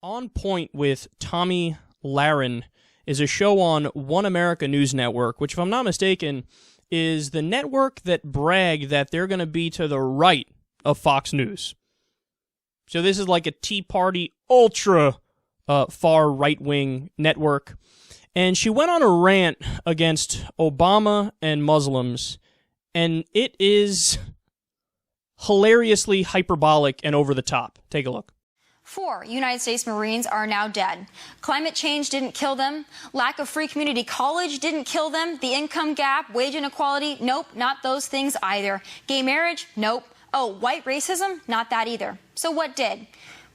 On Point with Tomi Lahren is a show on One America News Network, which, if I'm not mistaken, is the network that brag that they're going to be to the right of Fox News. So this is like a Tea Party ultra far right-wing network. And she went on a rant against Obama and Muslims, and it is hilariously hyperbolic and over the top. Take a look. 4 United States Marines are now dead. Climate change didn't kill them. Lack of free community college didn't kill them. The income gap, wage inequality, nope, not those things either. Gay marriage, nope. Oh, white racism, not that either. So what did?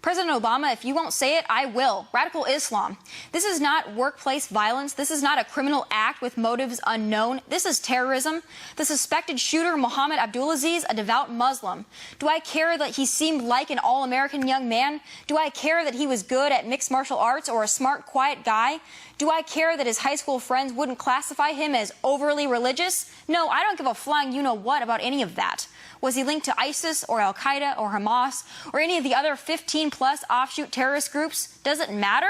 President Obama, if you won't say it, I will. Radical Islam. This is not workplace violence. This is not a criminal act with motives unknown. This is terrorism. The suspected shooter, Mohammed Abdulaziz, a devout Muslim. Do I care that he seemed like an all-American young man? Do I care that he was good at mixed martial arts or a smart, quiet guy? Do I care that his high school friends wouldn't classify him as overly religious? No, I don't give a flying you-know-what about any of that. Was he linked to ISIS or Al-Qaeda or Hamas or any of the other 15-plus offshoot terrorist groups? Does it matter?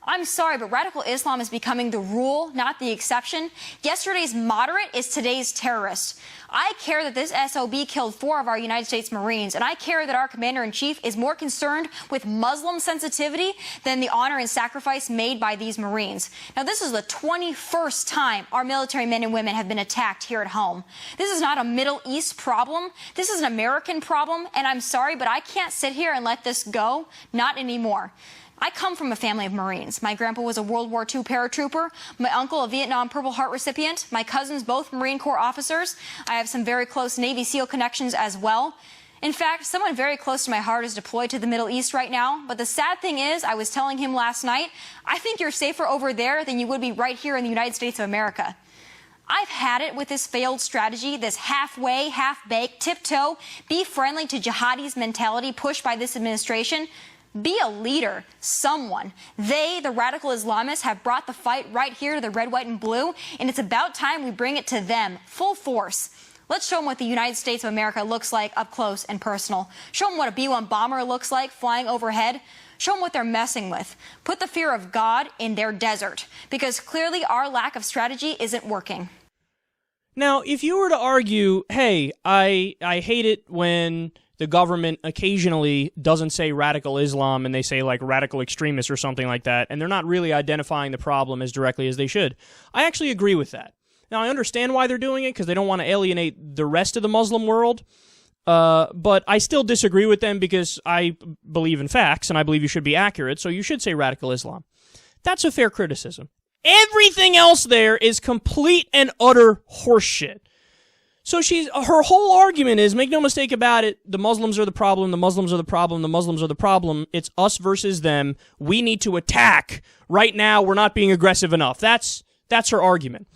I'm sorry, but radical Islam is becoming the rule, not the exception. Yesterday's moderate is today's terrorist. I care that this SOB killed 4 of our United States Marines, and I care that our commander-in-chief is more concerned with Muslim sensitivity than the honor and sacrifice made by these Marines. Now, this is the 21st time our military men and women have been attacked here at home. This is not a Middle East problem. This is an American problem, and I'm sorry, but I can't sit here and let this go. Not anymore. I come from a family of Marines. My grandpa was a World War II paratrooper, my uncle a Vietnam Purple Heart recipient, my cousins both Marine Corps officers. I have some very close Navy SEAL connections as well. In fact, someone very close to my heart is deployed to the Middle East right now. But the sad thing is, I was telling him last night, I think you're safer over there than you would be right here in the United States of America. I've had it with this failed strategy, this halfway, half-baked, tiptoe, be friendly to jihadis mentality pushed by this administration. Be a leader, someone. They, the radical Islamists, have brought the fight right here to the red, white, and blue, and it's about time we bring it to them, full force. Let's show them what the United States of America looks like up close and personal. Show them what a B-1 bomber looks like flying overhead. Show them what they're messing with. Put the fear of God in their desert, because clearly our lack of strategy isn't working. Now, if you were to argue, hey, I hate it when the government occasionally doesn't say radical Islam and they say like radical extremists or something like that, and they're not really identifying the problem as directly as they should. I actually agree with that. Now, I understand why they're doing it, because they don't want to alienate the rest of the Muslim world, but I still disagree with them because I believe in facts and I believe you should be accurate, so you should say radical Islam. That's a fair criticism. Everything else there is complete and utter horseshit. So her whole argument is, make no mistake about it, the Muslims are the problem, the Muslims are the problem, the Muslims are the problem. It's us versus them. We need to attack. Right now, we're not being aggressive enough. That's her argument.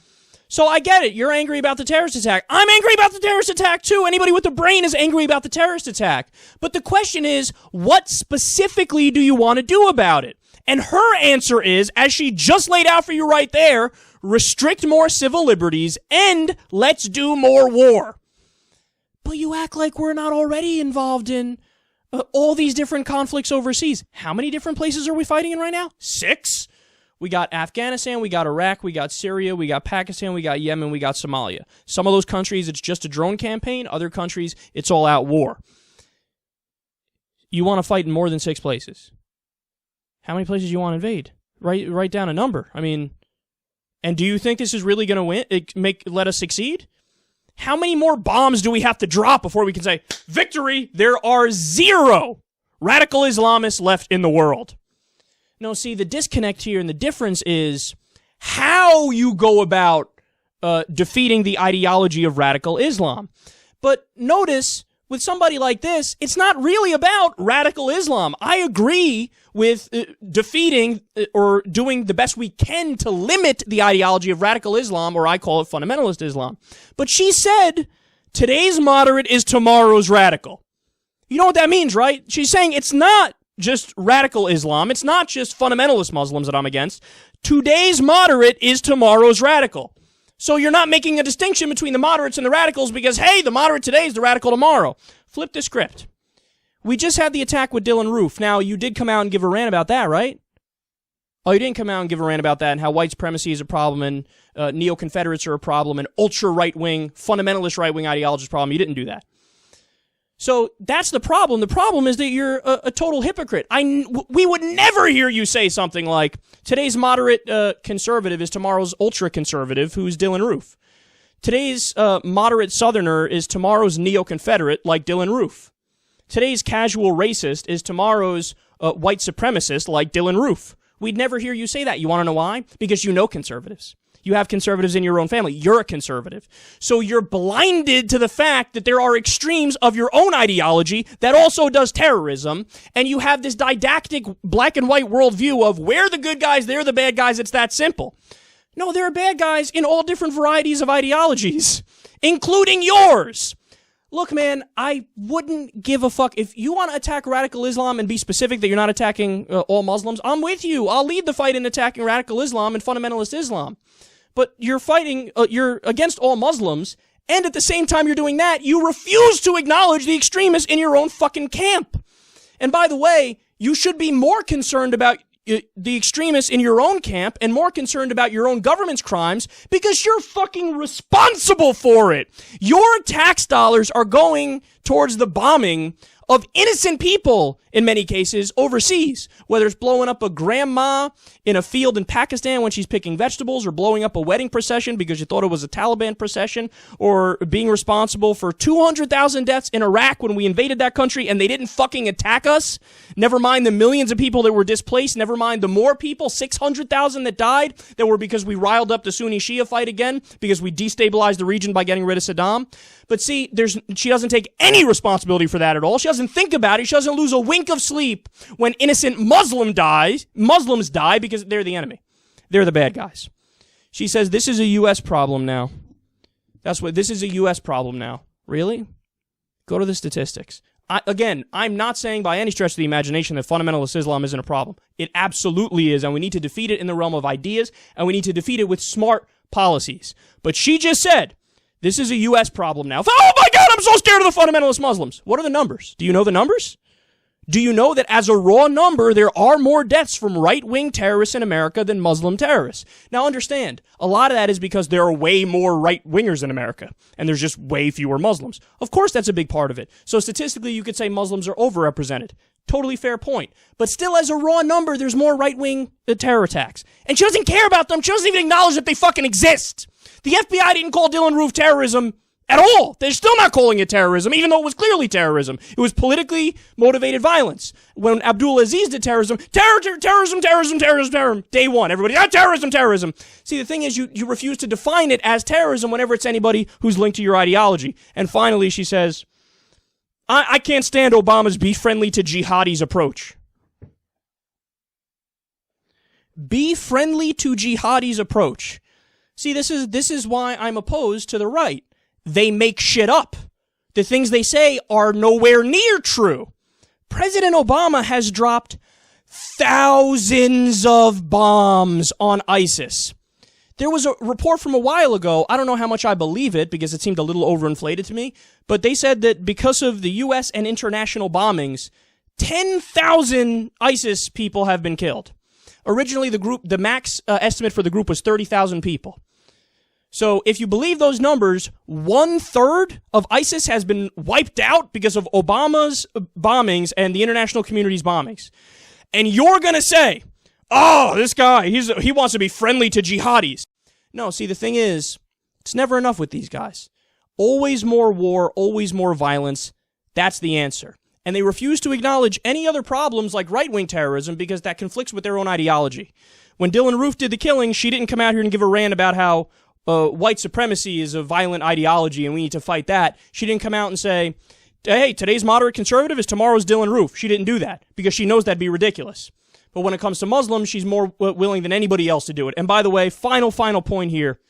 So I get it. You're angry about the terrorist attack. I'm angry about the terrorist attack too. Anybody with a brain is angry about the terrorist attack. But the question is, what specifically do you want to do about it? And her answer is, as she just laid out for you right there, restrict more civil liberties and let's do more war. But you act like we're not already involved in all these different conflicts overseas. How many different places are we fighting in right now? 6? We got Afghanistan, we got Iraq, we got Syria, we got Pakistan, we got Yemen, we got Somalia. Some of those countries, it's just a drone campaign. Other countries, it's all-out war. You want to fight in more than 6 places. How many places do you want to invade? Write down a number. I mean, and do you think this is really going to let us succeed? How many more bombs do we have to drop before we can say, victory? There are 0 radical Islamists left in the world. No, see, the disconnect here and the difference is how you go about defeating the ideology of radical Islam. But notice, with somebody like this, it's not really about radical Islam. I agree with defeating or doing the best we can to limit the ideology of radical Islam, or I call it fundamentalist Islam. But she said, today's moderate is tomorrow's radical. You know what that means, right? She's saying it's not just radical Islam. It's not just fundamentalist Muslims that I'm against. Today's moderate is tomorrow's radical. So you're not making a distinction between the moderates and the radicals because, hey, the moderate today is the radical tomorrow. Flip the script. We just had the attack with Dylan Roof. Now, you did come out and give a rant about that, right? Oh, you didn't come out and give a rant about that and how white supremacy is a problem and neo-Confederates are a problem and ultra-right-wing, fundamentalist right-wing ideology is a problem. You didn't do that. So that's the problem. The problem is that you're a total hypocrite. We would never hear you say something like, today's moderate conservative is tomorrow's ultra-conservative, who's Dylan Roof. Today's moderate Southerner is tomorrow's neo-Confederate, like Dylan Roof. Today's casual racist is tomorrow's white supremacist, like Dylan Roof. We'd never hear you say that. You want to know why? Because you know conservatives. You have conservatives in your own family. You're a conservative. So you're blinded to the fact that there are extremes of your own ideology that also does terrorism, and you have this didactic black and white worldview of we're the good guys, they're the bad guys, it's that simple. No, there are bad guys in all different varieties of ideologies, including yours. Look, man, I wouldn't give a fuck. If you want to attack radical Islam and be specific that you're not attacking all Muslims, I'm with you. I'll lead the fight in attacking radical Islam and fundamentalist Islam. But you're fighting, you're against all Muslims, and at the same time you're doing that, you refuse to acknowledge the extremists in your own fucking camp. And by the way, you should be more concerned about the extremists in your own camp and more concerned about your own government's crimes because you're fucking responsible for it. Your tax dollars are going towards the bombing of innocent people, in many cases, overseas. Whether it's blowing up a grandma in a field in Pakistan when she's picking vegetables, or blowing up a wedding procession because you thought it was a Taliban procession, or being responsible for 200,000 deaths in Iraq when we invaded that country and they didn't fucking attack us. Never mind the millions of people that were displaced. Never mind the more people, 600,000 that died, that were because we riled up the Sunni-Shia fight again, because we destabilized the region by getting rid of Saddam. But see, she doesn't take any responsibility for that at all. She doesn't think about it. She doesn't lose a wink of sleep when innocent Muslims die because they're the enemy. They're the bad guys. She says this is a U.S. problem now. This is a U.S. problem now. Really? Go to the statistics. I'm not saying by any stretch of the imagination that fundamentalist Islam isn't a problem. It absolutely is, and we need to defeat it in the realm of ideas, and we need to defeat it with smart policies. But she just said, this is a U.S. problem now. Oh my God, I'm so scared of the fundamentalist Muslims. What are the numbers? Do you know the numbers? Do you know that as a raw number, there are more deaths from right-wing terrorists in America than Muslim terrorists? Now understand, a lot of that is because there are way more right-wingers in America, and there's just way fewer Muslims. Of course that's a big part of it. So statistically, you could say Muslims are overrepresented. Totally fair point. But still, as a raw number, there's more right-wing terror attacks. And she doesn't care about them. She doesn't even acknowledge that they fucking exist. The FBI didn't call Dylan Roof terrorism at all. They're still not calling it terrorism, even though it was clearly terrorism. It was politically motivated violence. When Abdul Aziz did terrorism, terrorism, day one, everybody, terrorism. See, the thing is, you refuse to define it as terrorism whenever it's anybody who's linked to your ideology. And finally, she says, I can't stand Obama's be friendly to jihadis approach. Be friendly to jihadis approach. See, this is why I'm opposed to the right. They make shit up. The things they say are nowhere near true. President Obama has dropped thousands of bombs on ISIS. There was a report from a while ago, I don't know how much I believe it because it seemed a little overinflated to me, but they said that because of the U.S. and international bombings, 10,000 ISIS people have been killed. Originally, the max estimate for the group was 30,000 people. So if you believe those numbers, 1/3 of ISIS has been wiped out because of Obama's bombings and the international community's bombings. And you're going to say, oh, this guy, he wants to be friendly to jihadis. No, see, the thing is, it's never enough with these guys. Always more war, always more violence. That's the answer. And they refuse to acknowledge any other problems like right-wing terrorism because that conflicts with their own ideology. When Dylan Roof did the killing, she didn't come out here and give a rant about how white supremacy is a violent ideology and we need to fight that. She didn't come out and say, hey, today's moderate conservative is tomorrow's Dylan Roof. She didn't do that because she knows that'd be ridiculous. But when it comes to Muslims, she's more willing than anybody else to do it. And by the way, final point here.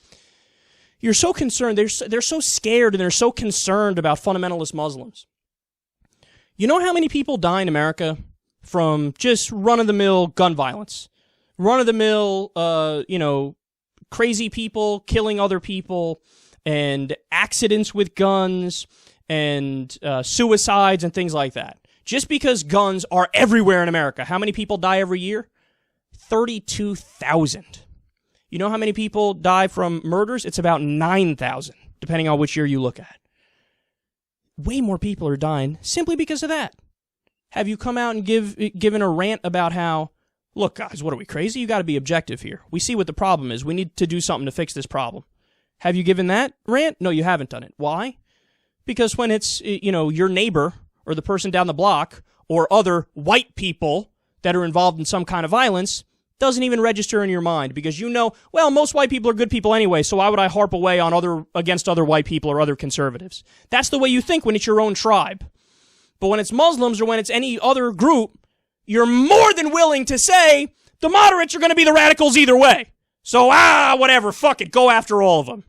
You're so concerned. They're so scared and they're so concerned about fundamentalist Muslims. You know how many people die in America from just run-of-the-mill gun violence? Run-of-the-mill, crazy people killing other people and accidents with guns and suicides and things like that. Just because guns are everywhere in America, how many people die every year? 32,000. You know how many people die from murders? It's about 9,000, depending on which year you look at. Way more people are dying simply because of that. Have you come out and given a rant about how, look, guys, what are we, crazy? You got to be objective here. We see what the problem is. We need to do something to fix this problem. Have you given that rant? No, you haven't done it. Why? Because when it's, your neighbor or the person down the block or other white people that are involved in some kind of violence, doesn't even register in your mind because most white people are good people anyway, so why would I harp away on against other white people or other conservatives? That's the way you think when it's your own tribe. But when it's Muslims or when it's any other group, you're more than willing to say the moderates are going to be the radicals either way. So, whatever, fuck it, go after all of them.